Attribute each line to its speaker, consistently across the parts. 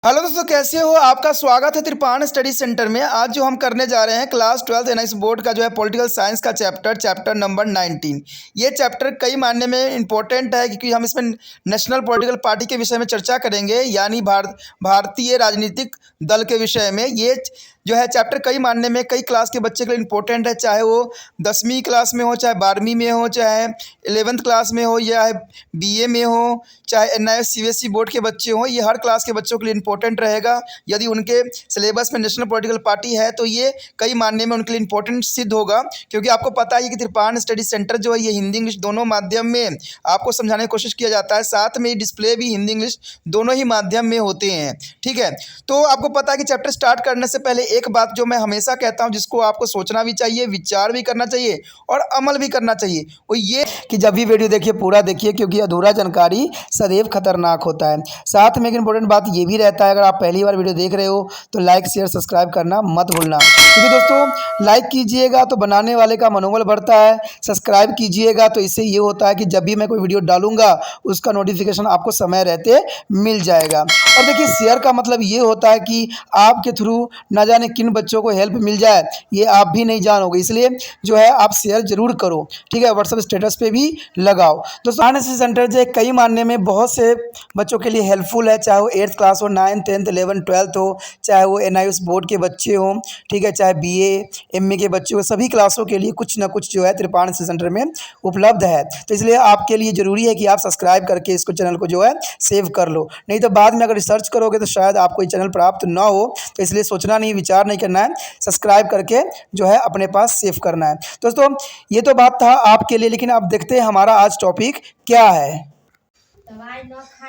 Speaker 1: Hello दोस्तों, कैसे हो? आपका स्वागत है त्रिपाण स्टडी सेंटर में। आज जो हम करने जा रहे हैं क्लास 12 एनआईएस बोर्ड का जो है पॉलिटिकल साइंस का चैप्टर नंबर 19। ये चैप्टर कई मायने में इम्पोर्टेंट है क्योंकि हम इसमें नेशनल पॉलिटिकल पार्टी के विषय में चर्चा करेंगे, यानी भारतीय राजनीतिक दल के विषय में। ये जो है चैप्टर कई मायने में कई क्लास के बच्चे के लिए इम्पोर्टेंट है, चाहे वो 10वीं क्लास में हो, चाहे 12वीं में हो, चाहे 11th क्लास में हो, या बीए में हो, चाहे एनआईएस सीबीएसई बोर्ड के बच्चे हों। ये हर क्लास के बच्चों के लिए इम्पोर्टेंट रहेगा। यदि उनके सिलेबस में नेशनल पॉलिटिकल पार्टी है तो ये कई मायने में उनके लिए इम्पोर्टेंट सिद्ध होगा, क्योंकि आपको पता है कि त्रिपाण स्टडी सेंटर जो है ये हिंदी इंग्लिश दोनों माध्यम में आपको समझाने की कोशिश किया जाता है। साथ में डिस्प्ले भी हिंदी इंग्लिश दोनों ही माध्यम में होते हैं। ठीक है, तो आपको पता है कि चैप्टर स्टार्ट करने से पहले एक बात जो मैं हमेशा कहता हूँ, जिसको आपको सोचना भी चाहिए, विचार भी करना चाहिए और अमल भी करना चाहिए, वो ये कि जब भी वीडियो देखिए पूरा देखिए, क्योंकि अधूरा जानकारी सदैव खतरनाक होता है। साथ में एक इंपॉर्टेंट बात ये भी रहता है, अगर आप पहली बार वीडियो देख रहे हो तो लाइक शेयर सब्सक्राइब करना मत भूलना, क्योंकि दोस्तों लाइक कीजिएगा तो बनाने वाले का मनोबल बढ़ता है, सब्सक्राइब कीजिएगा तो इससे ये होता है कि जब भी मैं कोई वीडियो डालूंगा उसका नोटिफिकेशन आपको समय रहते मिल जाएगा। और देखिए, शेयर का मतलब ये होता है कि आपके थ्रू ना जाने किन बच्चों को हेल्प मिल जाए, ये आप भी नहीं जानोगे, इसलिए जो है आप शेयर जरूर करो। ठीक है, व्हाट्सएप स्टेटस पे भी लगाओ। दोस्तों एनआईएस सेंटर जो है कई मानने में बहुत से बच्चों के लिए हेल्पफुल है, चाहे वो 8th क्लास हो, 9th 10th 11th 12th हो, चाहे वो एनआईएस बोर्ड के बच्चे हों, ठीक है, चाहे बीए एमए के बच्चे हो, सभी क्लासों के लिए कुछ ना कुछ जो है त्रिपाण सेंटर में उपलब्ध है। तो इसलिए आपके लिए ज़रूरी है कि आप सब्सक्राइब करके इसको चैनल को जो है सेव कर लो, नहीं तो बाद में अगर रिसर्च करोगे तो शायद आपको ये चैनल प्राप्त ना हो। तो इसलिए सोचना नहीं, विचार नहीं करना है, सब्सक्राइब करके जो है अपने पास सेव करना है। दोस्तों ये तो बात था आपके लिए, लेकिन अब देखते हैं हमारा आज टॉपिक क्या है।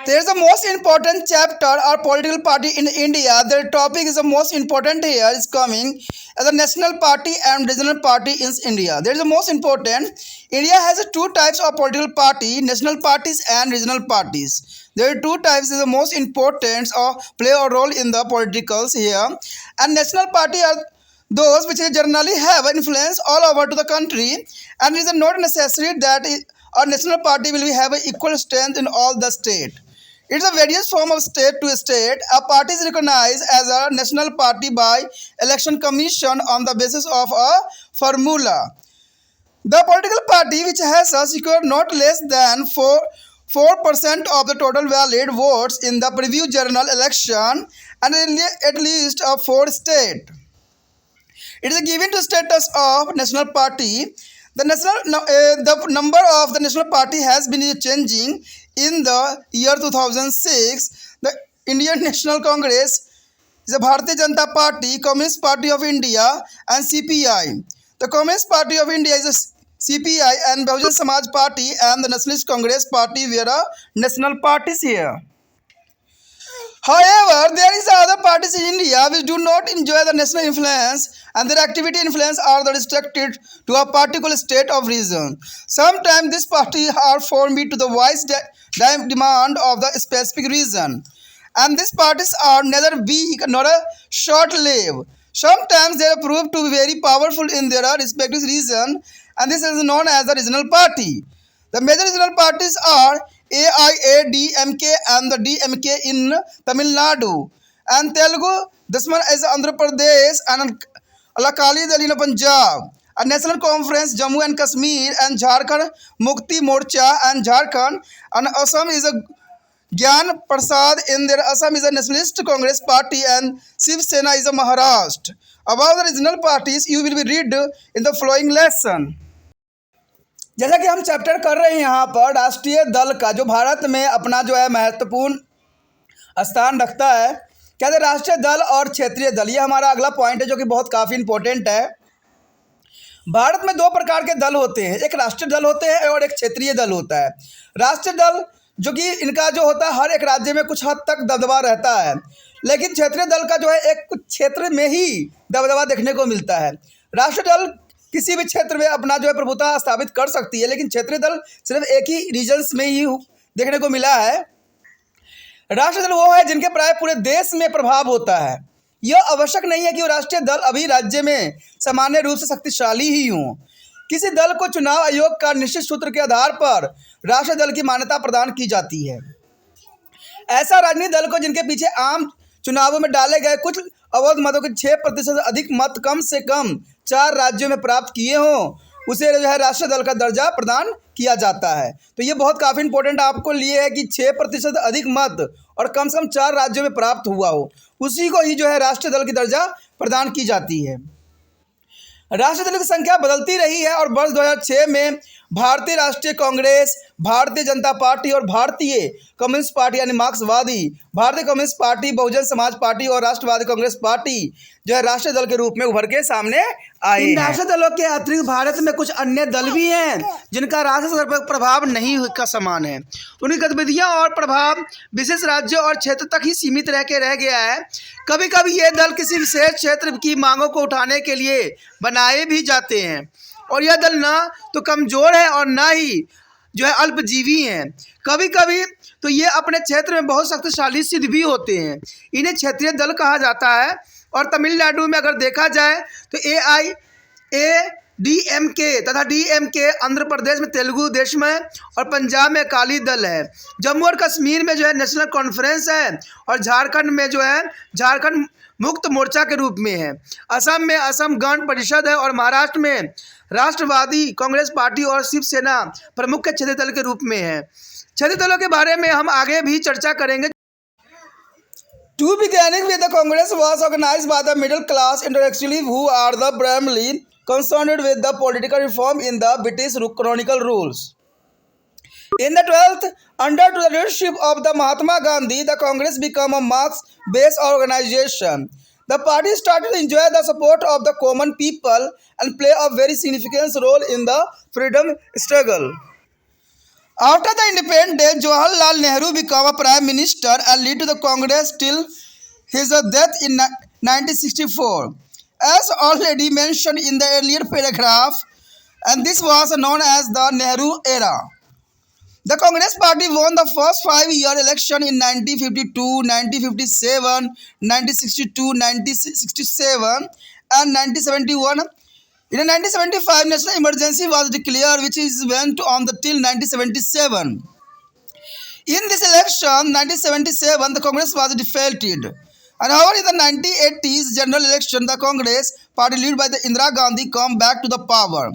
Speaker 1: There is the most important chapter or political party in India. The topic is the most important here is coming as a national party and regional party in India. There is the most important. India has two types of political party: national parties and regional parties. There are two types. Is the most important or play a role in the politicals here. And national party are those which generally have influence all over to the country, and it is not necessary that a national party will have equal strength in all the state. It's a various form of state to state. A party is recognized as a national party by election commission on the basis of a formula. The political party which has secured not less than 4% of the total valid votes in the previous general election and at least a 4 state. It is given to status of national party. The number of the national party has been changing. In the year 2006, the Indian National Congress is a Bharatiya Janata Party, Communist Party of India, and CPI. The Communist Party of India is a CPI, and Bahujan Samaj Party and the Nationalist Congress Party were a national parties here. However, there is other parties in India which do not enjoy the national influence, and their activity influence are restricted to a particular state of region. Sometimes these parties are formed to the voice demand of the specific region, and these parties are neither big nor short-lived. Sometimes they prove to be very powerful in their respective region, and this is known as the regional party. The major regional parties are AIADMK and the DMK in Tamil Nadu, and Telugu Desman is Andhra Pradesh, and Akali Dal in Punjab. A national conference Jammu and Kashmir, and Jharkhand Mukti Morcha and Jharkhand, and Assam is a Gyan Prasad in their Assam is a Nationalist Congress Party, and Shiv Sena is a Maharashtra. About the regional parties you will be read in the following lesson. जैसा कि हम chapter कर रहे हैं यहाँ पर राष्ट्रीय दल का, जो भारत में अपना जो है महत्वपूर्ण स्थान रखता है। कहते हैं राष्ट्रीय दल और क्षेत्रीय दल, ये हमारा अगला पॉइंट है जो कि बहुत काफ़ी इंपॉर्टेंट है। भारत में दो प्रकार के दल होते हैं, एक राष्ट्रीय दल होते हैं और एक क्षेत्रीय दल होता है। राष्ट्रीय दल जो कि इनका जो होता है हर एक राज्य में कुछ हद तक दबदबा रहता है, लेकिन क्षेत्रीय दल का जो है एक कुछ क्षेत्र में ही दबदबा देखने को मिलता है। राष्ट्रीय दल किसी भी क्षेत्र में अपना जो है प्रभुता स्थापित कर सकती है, लेकिन क्षेत्रीय दल सिर्फ एक ही रीजन्स में ही देखने को मिला है। राष्ट्रीय दल वो है जिनके प्राय पूरे देश में प्रभाव होता है। यह आवश्यक नहीं है कि वो राष्ट्रीय दल अभी राज्य में सामान्य रूप से शक्तिशाली ही हों। किसी दल को चुनाव आयोग का निश्चित सूत्र के आधार पर राष्ट्रीय दल की मान्यता प्रदान की जाती है। ऐसा राजनीतिक दल को जिनके पीछे आम चुनावों में डाले गए कुछ अवैध मतों के 6% से अधिक मत कम से कम 4 राज्यों में प्राप्त किए हों, उसे जो है राष्ट्रीय दल का दर्जा प्रदान किया जाता है। तो ये बहुत काफ़ी इंपॉर्टेंट आपको लिए है कि 6% अधिक मत और कम से कम 4 राज्यों में प्राप्त हुआ हो, उसी को ही जो है राष्ट्रीय दल की दर्जा प्रदान की जाती है। राष्ट्रीय दलों की संख्या बदलती रही है और वर्ष 2006 में भारतीय राष्ट्रीय कांग्रेस, भारतीय जनता पार्टी और भारतीय कम्युनिस्ट पार्टी यानी मार्क्सवादी, भारतीय communist party, Bahujan Samaj party और राष्ट्रवादी कांग्रेस पार्टी जो है राष्ट्रीय दल के रूप में उभर के सामने आए। इन राष्ट्रीय दलों के अतिरिक्त भारत में कुछ अन्य दल भी हैं जिनका राष्ट्रीय स्तर पर प्रभाव नहीं का समान है। उनकी गतिविधियां और प्रभाव विशेष राज्यों और क्षेत्र तक ही सीमित रह गया है। कभी कभी ये दल किसी विशेष क्षेत्र की मांगों को उठाने के लिए बनाए भी जाते हैं और यह दल ना तो कमज़ोर है और ना ही जो है अल्पजीवी हैं। कभी कभी तो ये अपने क्षेत्र में बहुत शक्तिशाली सिद्ध भी होते हैं। इन्हें क्षेत्रीय दल कहा जाता है और तमिलनाडु में अगर देखा जाए तो AIADMK तथा DMK, आंध्र प्रदेश में तेलुगु देशम है और पंजाब में अकाली दल है। जम्मू और कश्मीर में जो है नेशनल कॉन्फ्रेंस है और झारखंड में जो है झारखंड मुक्त मोर्चा के रूप में है। असम में असम गण परिषद है और महाराष्ट्र में राष्ट्रवादी कांग्रेस पार्टी और शिवसेना प्रमुख क्षेत्रीय दल के रूप में है। क्षेत्रीय दलों के बारे में हम आगे भी चर्चा करेंगे। To beginning with, the Congress was organized by the middle class intellectuals who are the primarily concerned with the political reform in the British colonial rules. In the 12th, under the leadership of the Mahatma Gandhi, the Congress became a Marx-based organization. The party started to enjoy the support of the common people and play a very significant role in the freedom struggle. After the independence, Jawaharlal Nehru became a prime minister and led the Congress till his death in 1964. As already mentioned in the earlier paragraph, and this was known as the Nehru era. The Congress Party won the first 5-year election in 1952, 1957, 1962, 1967 and 1971. In 1975, national emergency was declared, which went on till 1977. In this election, 1977, the Congress was defeated. And however, in the 1980s general election, the Congress party led by the Indira Gandhi come back to the power.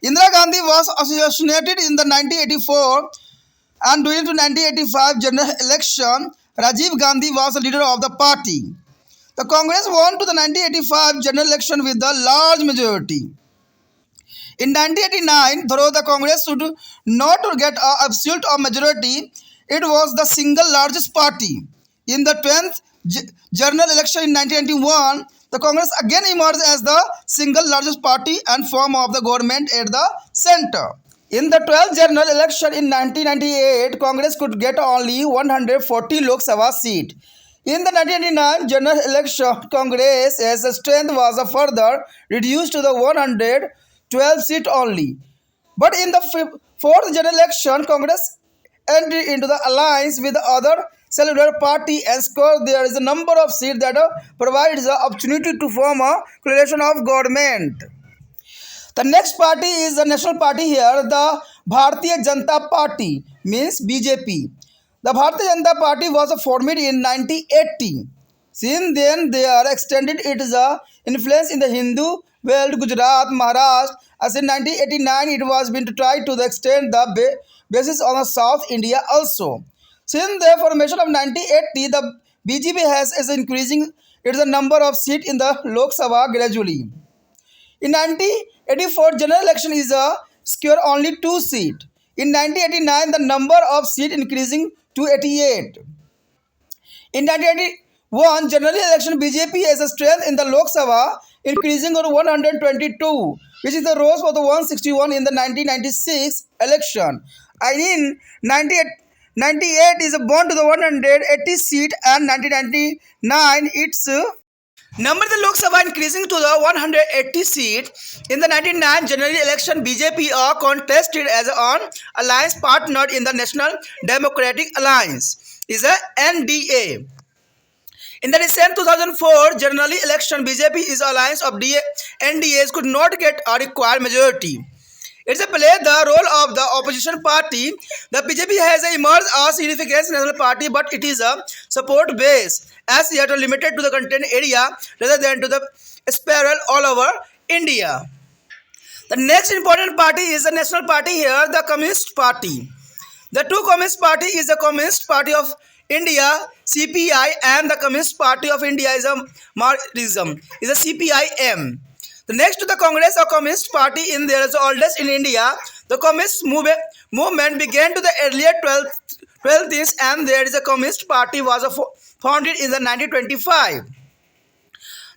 Speaker 1: Indira Gandhi was assassinated in the 1984, and during the 1985 general election, Rajiv Gandhi was the leader of the party. The Congress won to the 1985 general election with a large majority. In 1989, though the Congress should not get an absolute majority, it was the single largest party. In the 10th general election in 1991, the Congress again emerged as the single largest party and form of the government at the center. In the 12th general election in 1998, Congress could get only 140 Lok Sabha seats. In the 1999 general election, Congress's strength was further reduced to the 112 seats only. But in the 4th general election, Congress entered into the alliance with the other cellular party and scored there is a number of seats that provides the opportunity to form a coalition of government. The next party is the national party here, the Bharatiya Janata Party, means BJP. The Bharatiya Janata Party was formed in 1980. Since then, they are extended its influence in the Hindu world, Gujarat, Maharashtra. As in 1989, it was been to try to extend the basis on the South India also. Since the formation of 1980, the BJP is increasing its number of seats in the Lok Sabha gradually. In 1984 general election is secure only 2 seats. In 1989, the number of seats increasing to 88. In 1981 general election, BJP has a strength in the Lok Sabha increasing to 122, which is the rose for the 161 in the 1996 election. And in 1998 is born to the 180 seat, and 1999 its number the Lok Sabha increasing to the 180 seat. In the 1999 general election, BJP contested as an alliance partner in the National Democratic Alliance, is a NDA. In the recent 2004 general election, BJP is alliance of NDAs could not get a required majority. It's a play the role of the opposition party. The BJP has emerged as a significant national party, but it is a support base as yet limited to the content area rather than to the spiral all over India. The next important party is the national party here, the Communist Party. The two Communist Party is the Communist Party of India CPI and the Communist Party of India is a Marxism is a CPIM. The next to the Congress or Communist Party in there is the oldest in India. The Communist movement began to the earlier 12th and there is a Communist Party was founded in the 1925.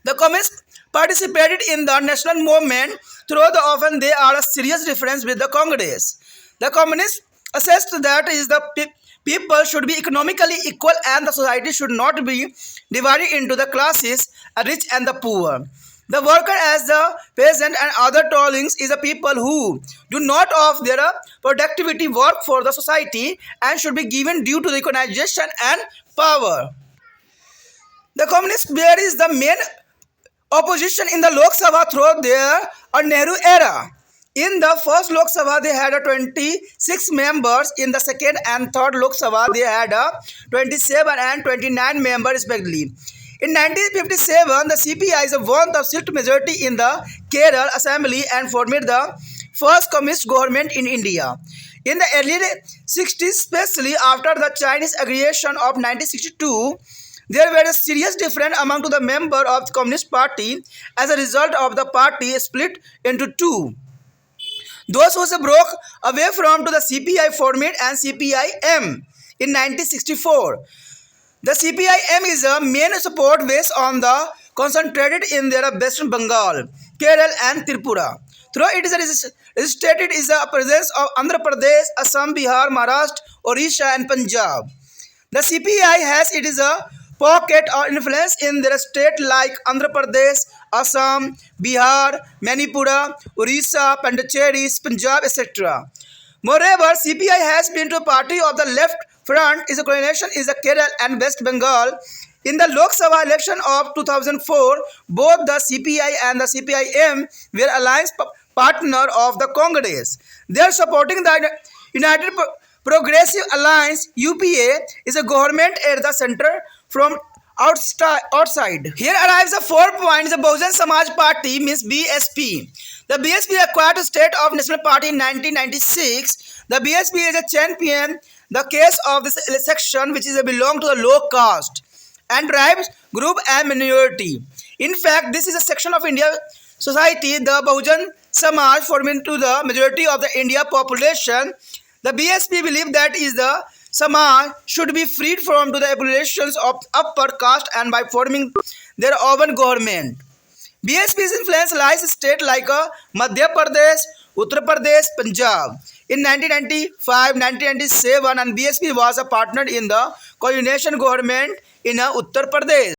Speaker 1: The Communists participated in the national movement, though often they are a serious difference with the Congress. The Communists assessed that is the people should be economically equal and the society should not be divided into the classes, rich and the poor. The worker as the peasant and other toilings is the people who do not of their productivity work for the society and should be given due to the recognition and power. The Communist there is the main opposition in the Lok Sabha through their Nehru era. In the first Lok Sabha, they had 26 members. In the second and third Lok Sabha, they had 27 and 29 members respectively. In 1957, the CPI won the seat majority in the Kerala Assembly and formed the first communist government in India. In the early 60s, especially after the Chinese aggression of 1962, there were a serious difference among the members of the Communist Party. As a result of the party split into two. Those who broke away from to the CPI formed and CPIM in 1964. The CPIM is a main support based on the concentrated in their Western Bengal, Kerala and Tripura. Through it is registered is the presence of Andhra Pradesh, Assam, Bihar, Maharashtra, Odisha and Punjab. The CPI has it is a pocket or influence in their state like Andhra Pradesh, Assam, Bihar, Manipur, Orissa, Pondicherry, Punjab, etc. Moreover, CPI has been to a party of the left front is a coalition is a Kerala and West Bengal. In the Lok Sabha election of 2004, both the CPI and the CPIM were alliance partner of the Congress. They are supporting the United Progressive Alliance (UPA) is a government at the center from outside. Here arrives the 4 points. The Bahujan Samaj Party means BSP. The BSP acquired the state of National Party in 1996. The BSP is a champion the case of this section which is a belong to the low caste and tribes group and minority. In fact, this is a section of India society. The Bahujan Samaj forming to the majority of the India population. The BSP believe that is the Samaj should be freed from to the populations of upper caste and by forming their own government. BSP's influence lies in states like Madhya Pradesh, Uttar Pradesh, Punjab. In 1995, 1997 and BSP was a partner in the coalition government in Uttar Pradesh.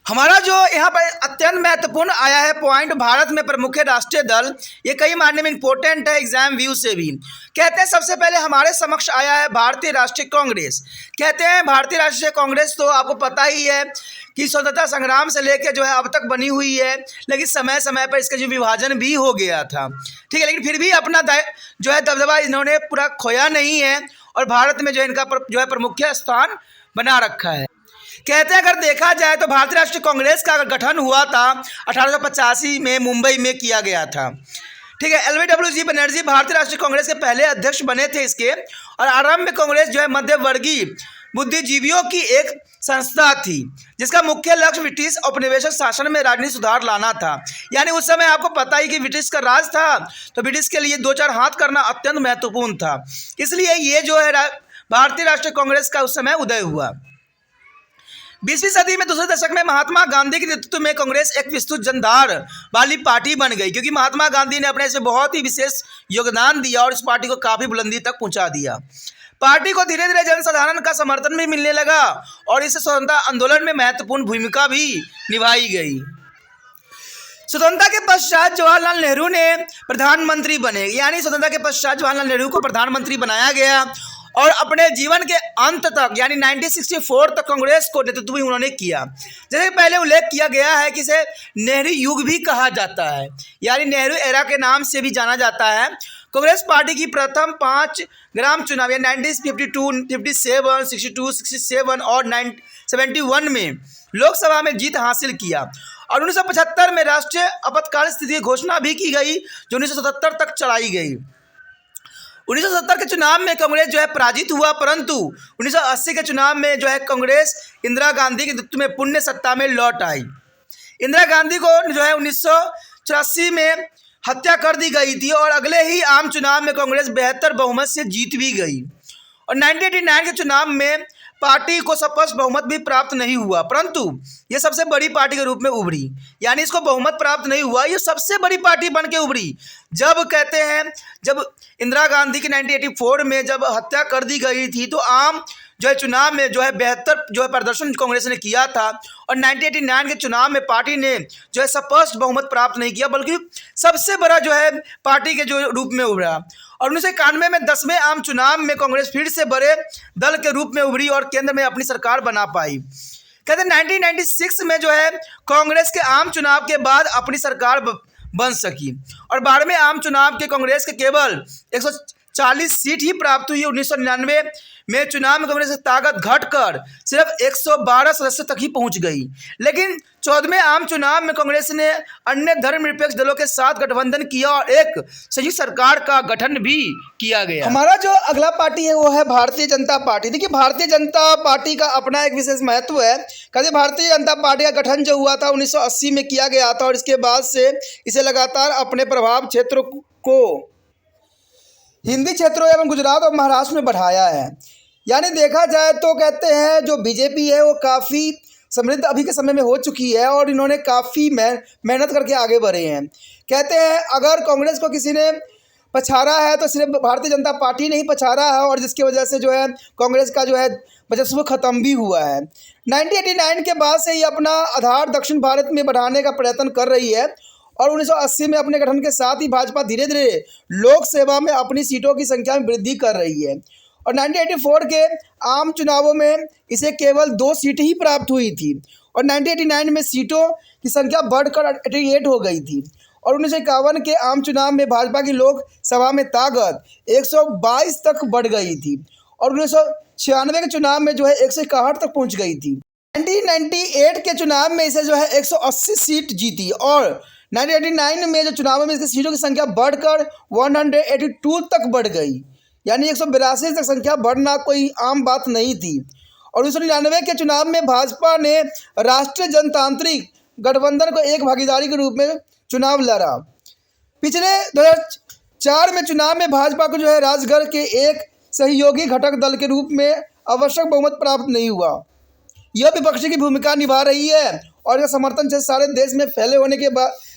Speaker 1: हमारा जो यहाँ पर अत्यंत महत्वपूर्ण आया है point Bharat में प्रमुख राष्ट्रीय दल, ये कई मायने में इम्पोर्टेंट है एग्जाम व्यू से भी। कहते हैं सबसे पहले हमारे समक्ष आया है भारतीय राष्ट्रीय कांग्रेस। कहते हैं भारतीय राष्ट्रीय कांग्रेस तो आपको पता ही है कि स्वतंत्रता संग्राम से लेकर जो है अब तक बनी हुई है, लेकिन समय समय पर इसका जो विभाजन भी हो गया था, ठीक है, लेकिन फिर भी अपना जो है दबदबा इन्होंने पूरा खोया नहीं है और भारत में जो है इनका जो है प्रमुख स्थान बना रखा है। कहते हैं अगर देखा जाए तो भारतीय राष्ट्रीय कांग्रेस का गठन हुआ था 1885 में मुंबई में किया गया था, ठीक है। LVWG बनर्जी भारतीय राष्ट्रीय कांग्रेस के पहले अध्यक्ष बने थे इसके, और आरंभ में कांग्रेस जो है मध्यवर्गीय बुद्धिजीवियों की एक संस्था थी जिसका मुख्य लक्ष्य ब्रिटिश औपनिवेशिक शासन में राजनीतिक सुधार लाना था। यानी उस समय आपको पता ही कि ब्रिटिश का राज था तो ब्रिटिश के लिए 2-4 हाथ करना अत्यंत महत्वपूर्ण था, इसलिए ये जो है भारतीय राष्ट्रीय कांग्रेस का उस समय उदय हुआ। 20वीं सदी में दूसरे दशक में महात्मा गांधी के नेतृत्व में कांग्रेस एक विस्तृत जनधार वाली पार्टी बन गई, क्योंकि महात्मा गांधी ने अपने से बहुत ही विशेष योगदान दिया और इस पार्टी को काफ़ी बुलंदी तक पहुंचा दिया। पार्टी को धीरे धीरे जनसाधारण का समर्थन भी मिलने लगा और इस स्वतंत्रता आंदोलन में महत्वपूर्ण भूमिका भी निभाई गई। स्वतंत्रता के पश्चात जवाहरलाल नेहरू ने प्रधानमंत्री बने, यानी स्वतंत्रता के पश्चात जवाहरलाल नेहरू को प्रधानमंत्री बनाया गया और अपने जीवन के अंत तक यानी 1964 तक कांग्रेस को नेतृत्व भी उन्होंने किया। जैसे पहले उल्लेख किया गया है कि इसे नेहरू युग भी कहा जाता है, यानी नेहरू एरा के नाम से भी जाना जाता है। कांग्रेस पार्टी की प्रथम 5 ग्राम चुनाव या 1952, 57, 62, 67 और 71 में लोकसभा में जीत हासिल किया और 1975 में राष्ट्रीय आपातकाल स्थिति की घोषणा भी की गई, जो 1977 तक चलाई गई। 1970 के चुनाव में कांग्रेस जो है पराजित हुआ, परंतु 1980 के चुनाव में जो है कांग्रेस इंदिरा गांधी के नेतृत्व में पुण्य सत्ता में लौट आई। इंदिरा गांधी को जो है 1984 में हत्या कर दी गई थी और अगले ही आम चुनाव में कांग्रेस बेहतर बहुमत से जीत भी गई और 1989 के चुनाव में पार्टी को स्पष्ट बहुमत भी प्राप्त नहीं हुआ, परंतु ये सबसे बड़ी पार्टी के रूप में उभरी। यानी इसको बहुमत प्राप्त नहीं हुआ, ये सबसे बड़ी पार्टी बन के उभरी। जब कहते हैं जब इंदिरा गांधी की 1984 में जब हत्या कर दी गई थी तो आम जो है चुनाव में जो है बेहतर जो है प्रदर्शन कांग्रेस ने किया था और 1989 के चुनाव में पार्टी ने जो है स्पष्ट बहुमत प्राप्त नहीं किया, बल्कि सबसे बड़ा जो है पार्टी के जो रूप में उभरा। और 1991 में 10वें आम चुनाव में कांग्रेस फिर से बड़े दल के रूप में उभरी और केंद्र में अपनी सरकार बना पाई। कहते हैं 1996 में जो है कांग्रेस के आम चुनाव के बाद अपनी सरकार बन सकी और 12वें आम चुनाव के कांग्रेस के केवल 140 सीट ही प्राप्त हुई। 1999 में चुनाव में कांग्रेस की ताकत घटकर सिर्फ 112 सदस्य तक ही पहुंच गई, लेकिन 14वें आम चुनाव में कांग्रेस ने अन्य धर्मनिरपेक्ष दलों के साथ गठबंधन किया और एक संयुक्त सरकार का गठन भी किया गया। हमारा जो अगला पार्टी है वो है भारतीय जनता पार्टी। देखिए भारतीय जनता पार्टी का अपना एक विशेष महत्व है। कहते भारतीय जनता पार्टी का गठन जो हुआ था 1980 में किया गया था और इसके बाद से इसे लगातार अपने प्रभाव क्षेत्र को हिंदी क्षेत्रों एवं गुजरात और महाराष्ट्र में बढ़ाया है। यानी देखा जाए तो कहते हैं जो बीजेपी है वो काफ़ी समृद्ध अभी के समय में हो चुकी है और इन्होंने काफ़ी मेहनत करके आगे बढ़े हैं। कहते हैं अगर कांग्रेस को किसी ने पछाड़ा है तो सिर्फ भारतीय जनता पार्टी ने ही पछाड़ा है और जिसकी वजह से जो है कांग्रेस का जो है वर्चस्व खत्म भी हुआ है। 1989 के बाद से ये अपना आधार दक्षिण भारत में बढ़ाने का प्रयत्न कर रही है और 1980 में अपने गठन के साथ ही भाजपा धीरे धीरे लोक सेवा में अपनी सीटों की संख्या में वृद्धि कर रही है और 1984 के आम चुनावों में इसे केवल 2 सीट ही प्राप्त हुई थी और 1989 में सीटों की संख्या बढ़कर 88 हो गई थी और 1951 के आम चुनाव में भाजपा की लोक सभा में ताकत 122 तक बढ़ गई थी और 1996 के चुनाव में जो है 161 तक पहुंच गई थी। 1998 के चुनाव में इसे जो है 180 सीट जीती और 1989 में जो चुनावों में इसकी सीटों की संख्या बढ़कर 182 तक बढ़ गई, यानी 182 तक संख्या बढ़ना कोई आम बात नहीं थी और 1999 के चुनाव में भाजपा ने राष्ट्रीय जनतांत्रिक गठबंधन को एक भागीदारी के रूप में चुनाव लड़ा। पिछले 2004 में चुनाव में भाजपा को जो है राजगढ़ के एक सहयोगी घटक दल के रूप में आवश्यक बहुमत प्राप्त नहीं हुआ। यह विपक्षी की भूमिका निभा रही है और यह समर्थन से सारे देश में फैले होने के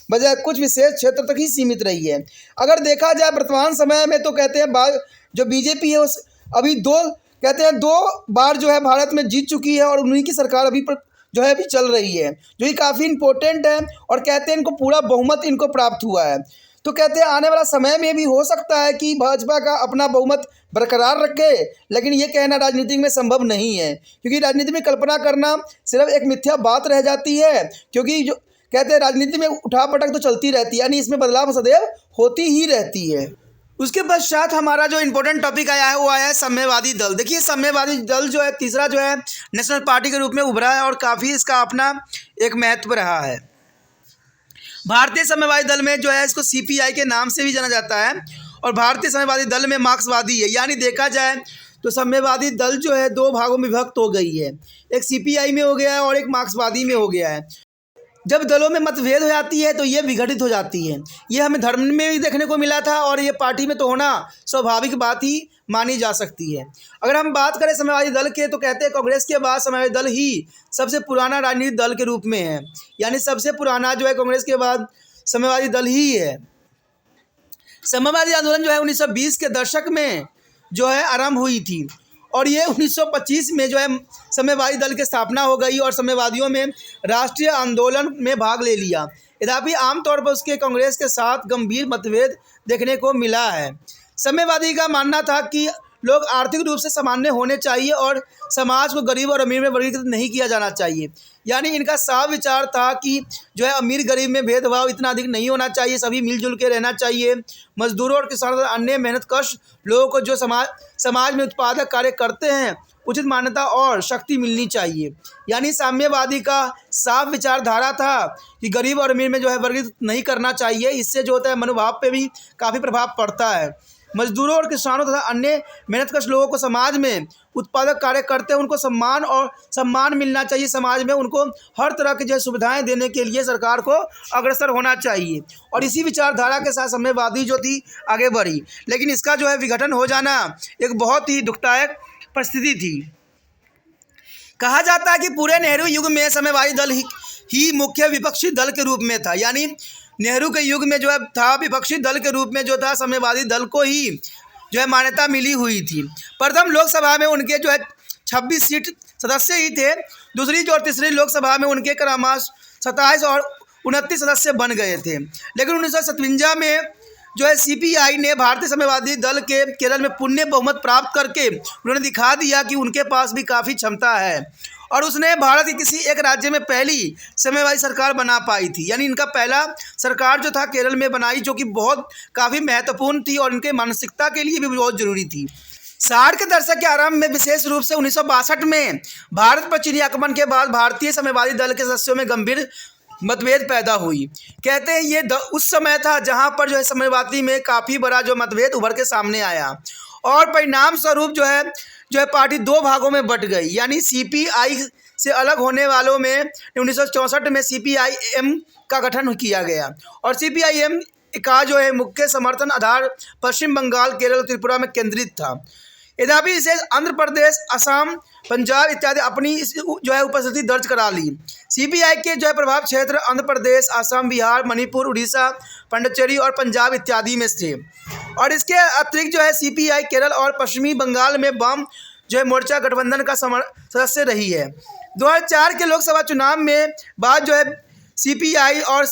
Speaker 1: बजाय कुछ विशेष क्षेत्र तक ही सीमित रही है। अगर देखा जाए वर्तमान समय में तो कहते हैं जो बीजेपी है उस अभी 2 बार जो है भारत में जीत चुकी है और उन्हीं की सरकार अभी जो है अभी चल रही है, जो कि काफ़ी इम्पोर्टेंट है और कहते हैं इनको पूरा बहुमत इनको प्राप्त हुआ है। तो कहते हैं आने वाला समय में भी हो सकता है कि भाजपा का अपना बहुमत बरकरार रखे, लेकिन ये कहना राजनीति में संभव नहीं है क्योंकि राजनीति में कल्पना करना सिर्फ एक मिथ्या बात रह जाती है, क्योंकि जो कहते हैं राजनीति में उठापटक तो चलती रहती है, यानी इसमें बदलाव सदैव होती ही रहती है। उसके पश्चात हमारा जो इम्पोर्टेंट टॉपिक आया है वो आया है साम्यवादी दल। देखिए साम्यवादी दल जो है तीसरा जो है नेशनल पार्टी के रूप में उभरा है और काफ़ी इसका अपना एक महत्व रहा है। भारतीय साम्यवादी दल में जो है इसको CPI के नाम से भी जाना जाता है और भारतीय साम्यवादी दल में मार्क्सवादी है। यानी देखा जाए तो साम्यवादी दल जो है 2 भागों में विभक्त हो गई है, एक CPI में हो गया है और एक मार्क्सवादी में हो गया है। जब दलों में मतभेद हो जाती है तो ये विघटित हो जाती है। ये हमें धर्म में भी देखने को मिला था और ये पार्टी में तो होना स्वाभाविक बात ही मानी जा सकती है। अगर हम बात करें साम्यवादी दल के तो कहते हैं कांग्रेस के बाद साम्यवादी दल ही सबसे पुराना राजनीतिक दल के रूप में है, यानी सबसे पुराना जो है कांग्रेस के बाद साम्यवादी दल ही है। साम्यवादी आंदोलन जो है 1920 के दशक में जो है आरंभ हुई थी और ये 1925 में जो है साम्यवादी दल की स्थापना हो गई और साम्यवादियों में राष्ट्रीय आंदोलन में भाग ले लिया। यद्यपि आमतौर पर उसके कांग्रेस के साथ गंभीर मतभेद देखने को मिला है। साम्यवादी का मानना था कि लोग आर्थिक रूप से सामान्य होने चाहिए और समाज को गरीब और अमीर में वर्गीकृत नहीं किया जाना चाहिए। यानी इनका साफ विचार था कि जो है अमीर गरीब में भेदभाव इतना अधिक नहीं होना चाहिए, सभी मिलजुल के रहना चाहिए। मजदूरों और किसानों तथा अन्य मेहनतकश लोगों को जो समाज में उत्पादक कार्य करते हैं उचित मान्यता और शक्ति मिलनी चाहिए। यानी साम्यवादी का साफ विचारधारा था कि गरीब और अमीर में जो है वर्गीकृत नहीं करना चाहिए। इससे जो होता है मनोभाव पे भी काफ़ी प्रभाव पड़ता है। मजदूरों और किसानों तथा अन्य मेहनतकश लोगों को समाज में उत्पादक कार्य करते हैं उनको सम्मान मिलना चाहिए। समाज में उनको हर तरह की जो सुविधाएं देने के लिए सरकार को अग्रसर होना चाहिए। और इसी विचारधारा के साथ साम्यवादी जो थी आगे बढ़ी, लेकिन इसका जो है विघटन हो जाना एक बहुत ही दुखदायक परिस्थिति थी। कहा जाता है कि पूरे नेहरू युग में साम्यवादी दल ही मुख्य विपक्षी दल के रूप में था। यानी नेहरू के युग में जो है था विपक्षी दल के रूप में जो था साम्यवादी दल को ही जो है मान्यता मिली हुई थी। प्रथम लोकसभा में उनके जो है 26 सीट सदस्य ही थे। दूसरी और तीसरी लोकसभा में उनके क्रमशः 27 और 29 सदस्य बन गए थे। लेकिन 1957 में जो है सीपीआई ने भारतीय साम्यवादी दल के केरल में पूर्ण बहुमत प्राप्त करके उन्होंने दिखा दिया कि उनके पास भी काफ़ी क्षमता है और उसने भारत के किसी एक राज्य में पहली साम्यवादी सरकार बना पाई थी। यानी इनका पहला सरकार जो था केरल में बनाई, जो कि बहुत काफ़ी महत्वपूर्ण थी और इनके मानसिकता के लिए भी बहुत ज़रूरी थी। 60 के दशक के आरंभ में विशेष रूप से 1962 में भारत पर चीनी आक्रमण के बाद भारतीय साम्यवादी दल के सदस्यों में गंभीर मतभेद पैदा हुई। कहते हैं ये उस समय था जहां पर जो है साम्यवादी में काफ़ी बड़ा जो मतभेद उभर के सामने आया और परिणाम स्वरूप जो है पार्टी दो भागों में बट गई। यानी सीपीआई से अलग होने वालों में 1964 में सीपीआईएम का गठन किया गया और सीपीआईएम का जो है मुख्य समर्थन आधार पश्चिम बंगाल, केरल, त्रिपुरा में केंद्रित था। यद्यपि इसे आंध्र प्रदेश, असम, पंजाब इत्यादि अपनी जो है उपस्थिति दर्ज करा ली। सीपीआई के जो है प्रभाव क्षेत्र आंध्र प्रदेश, असम, बिहार, मणिपुर, उड़ीसा, पुडुचेरी और पंजाब इत्यादि में थे। और इसके अतिरिक्त जो है सीपीआई केरल और पश्चिमी बंगाल में वाम जो है मोर्चा गठबंधन का सदस्य रही है। 2004 के लोकसभा चुनाव में बाद जो है सीपीआई और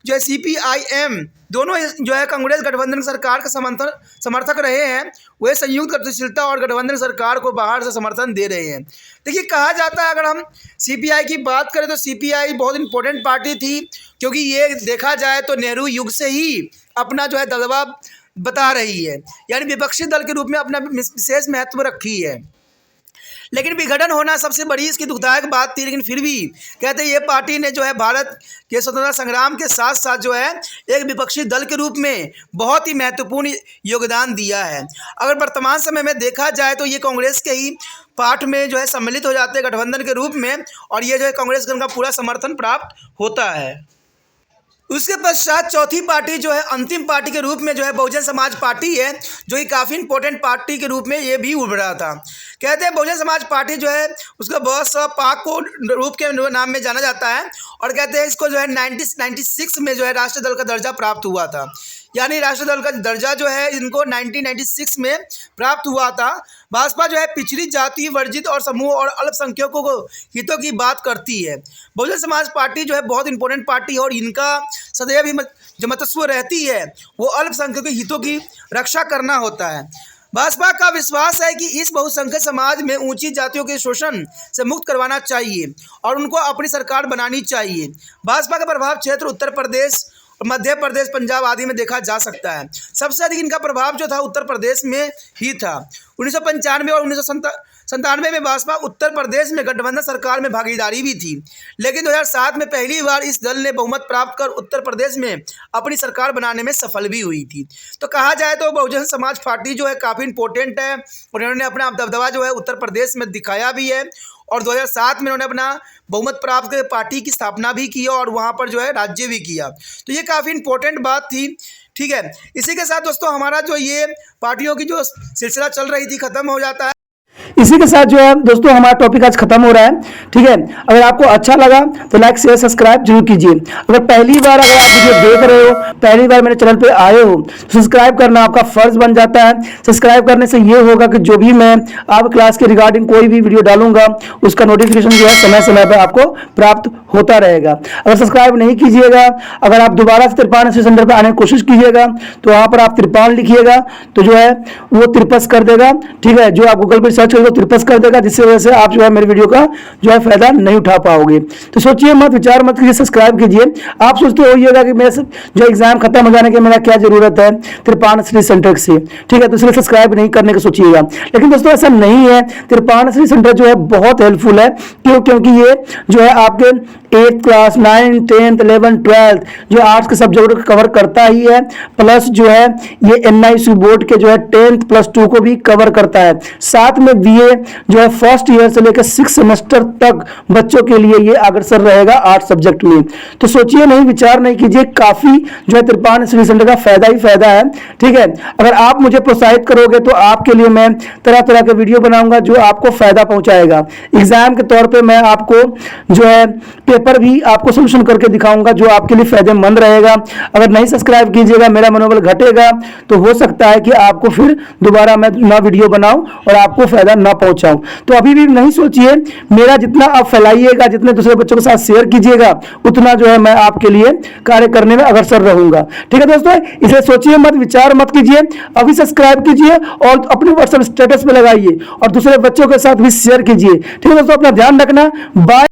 Speaker 1: जो है सीपीआईएम दोनों जो है कांग्रेस गठबंधन सरकार का समर्थक रहे हैं। वे संयुक्त गतिशीलता और गठबंधन सरकार को बाहर से समर्थन दे रहे हैं। देखिए, कहा जाता है अगर हम सीपीआई की बात करें तो सीपीआई बहुत इंपॉर्टेंट पार्टी थी, क्योंकि ये देखा जाए तो नेहरू युग से ही अपना जो है दबदबा बता रही है। यानी विपक्षी दल के रूप में अपना विशेष महत्व रखी है। लेकिन विघटन होना सबसे बड़ी इसकी दुखदायक बात थी। लेकिन फिर भी कहते हैं ये पार्टी ने जो है भारत के स्वतंत्रता संग्राम के साथ साथ जो है एक विपक्षी दल के रूप में बहुत ही महत्वपूर्ण योगदान दिया है। अगर वर्तमान समय में देखा जाए तो ये कांग्रेस के ही पार्ट में जो है सम्मिलित हो जाते हैं गठबंधन के रूप में और ये जो है कांग्रेस का पूरा समर्थन प्राप्त होता है। उसके पश्चात चौथी पार्टी जो है अंतिम पार्टी के रूप में जो है बहुजन समाज पार्टी है, जो कि काफ़ी इंपॉर्टेंट पार्टी के रूप में ये भी उभरा था। कहते हैं बहुजन समाज पार्टी जो है उसका पाक को रूप के नाम में जाना जाता है और कहते हैं इसको जो है 1996 में जो है राष्ट्रीय दल का दर्जा प्राप्त हुआ था। यानी राष्ट्रीय दल का दर्जा जो है इनको 1996 में प्राप्त हुआ था। भाजपा जो है पिछड़ी जाति, वर्जित और समूह और अल्पसंख्यकों को हितों की बात करती है। बहुजन समाज पार्टी जो है बहुत इंपॉर्टेंट पार्टी है और इनका सदैव ही जो मतस्व रहती है वो अल्पसंख्यकों के हितों की रक्षा करना होता है। भाजपा का विश्वास है कि इस बहुसंख्यक समाज में ऊंची जातियों के शोषण से मुक्त करवाना चाहिए और उनको अपनी सरकार बनानी चाहिए। भाजपा का प्रभाव क्षेत्र उत्तर प्रदेश, मध्य प्रदेश, पंजाब आदि में देखा जा सकता है। सबसे अधिक इनका प्रभाव जो था उत्तर प्रदेश में ही था। 1995 और 1997 में भाजपा उत्तर प्रदेश में गठबंधन सरकार में भागीदारी भी थी, लेकिन 2007 में पहली बार इस दल ने बहुमत प्राप्त कर उत्तर प्रदेश में अपनी सरकार बनाने में सफल भी हुई थी। तो कहा जाए तो बहुजन समाज पार्टी जो है काफ़ी इंपॉर्टेंट है और इन्होंने अपना दबदबा जो है उत्तर प्रदेश में दिखाया भी है और 2007 में उन्होंने अपना बहुमत प्राप्त कर पार्टी की स्थापना भी की और वहाँ पर जो है राज्य भी किया। तो ये काफ़ी इंपॉर्टेंट बात थी। ठीक है, इसी के साथ दोस्तों हमारा जो ये पार्टियों की जो सिलसिला चल रही थी ख़त्म हो जाता है।
Speaker 2: इसी के साथ जो है दोस्तों हमारा टॉपिक आज खत्म हो रहा है। ठीक है, अगर आपको अच्छा लगा तो लाइक शेयर सब्सक्राइब जरूर कीजिए। अगर पहली बार अगर आप वीडियो देख रहे हो, पहली बार मेरे चैनल पे आए हो, तो सब्सक्राइब करना आपका फर्ज बन जाता है। सब्सक्राइब करने से ये होगा कि जो भी मैं आप क्लास के रिगार्डिंग कोई भी वीडियो डालूंगा उसका नोटिफिकेशन जो है समय समय पर आपको प्राप्त होता रहेगा। अगर सब्सक्राइब नहीं कीजिएगा, अगर आप दोबारा से तिरपान स्टडी सेंटर पर आने की कोशिश कीजिएगा तो वहां पर आप तिरपान लिखिएगा तो जो है वो तिरपस कर देगा। ठीक है, जो आप गूगल पर सर्च करोगे तिरपस कर देगा, जिससे वजह से आप जो है मेरे वीडियो का जो है फायदा नहीं उठा पाओगे। तो सोचिए मत, विचार मत कीजिए, सब्सक्राइब कीजिए। आप सोचते होइएगा कि मेरे जो एग्जाम खत्म हो जाने के मेरा क्या जरूरत है तिरपान स्टडी सेंटर से। ठीक है, तो इसलिए सब्सक्राइब नहीं करने का सोचिएगा, लेकिन दोस्तों ऐसा नहीं है। तिरपान स्टडी सेंटर जो है बहुत हेल्पफुल है। क्योंकि ये जो है आपके 8th class 9th 10th 11th 12th जो आर्ट्स के सब्जेक्ट को कवर करता ही है, प्लस जो है ये NIC बोर्ड के जो है 10th +2 को भी कवर करता है। साथ में BA जो है फर्स्ट ईयर से लेकर 6 सेमेस्टर तक बच्चों के लिए ये अग्रसर रहेगा आर्ट्स सब्जेक्ट में। तो सोचिए नहीं, विचार नहीं कीजिए, काफी जो है तिरपान स्टडी सेंटर का फायदा ही फायदा है। ठीक है, अगर आप मुझे प्रोत्साहित करोगे तो आपके लिए मैं तरह तरह के वीडियो बनाऊंगा जो आपको फायदा पहुंचाएगा। एग्जाम के तौर पे मैं आपको जो है पेपर भी आपको सोल्यूशन करके दिखाऊंगा जो आपके लिए फायदेमंद रहेगा। अगर नहीं सब्सक्राइब कीजिएगा, मेरा मनोबल घटेगा, तो हो सकता है कि आपको फिर दोबारा मैं ना वीडियो बनाऊं और आपको फायदा ना पहुंचाऊं। तो अभी भी नहीं सोचिए, मेरा जितना आप फैलाइएगा, जितने दूसरे बच्चों के साथ शेयर कीजिएगा, उतना जो है मैं आपके लिए कार्य करने में अग्रसर रहूंगा। ठीक है दोस्तों, इसे सोचिए मत, विचार मत कीजिए, अभी सब्सक्राइब कीजिए और अपने व्हाट्सएप स्टेटस पे लगाइए और दूसरे बच्चों के साथ भी शेयर कीजिए। ठीक है दोस्तों, अपना ध्यान रखना। बाय।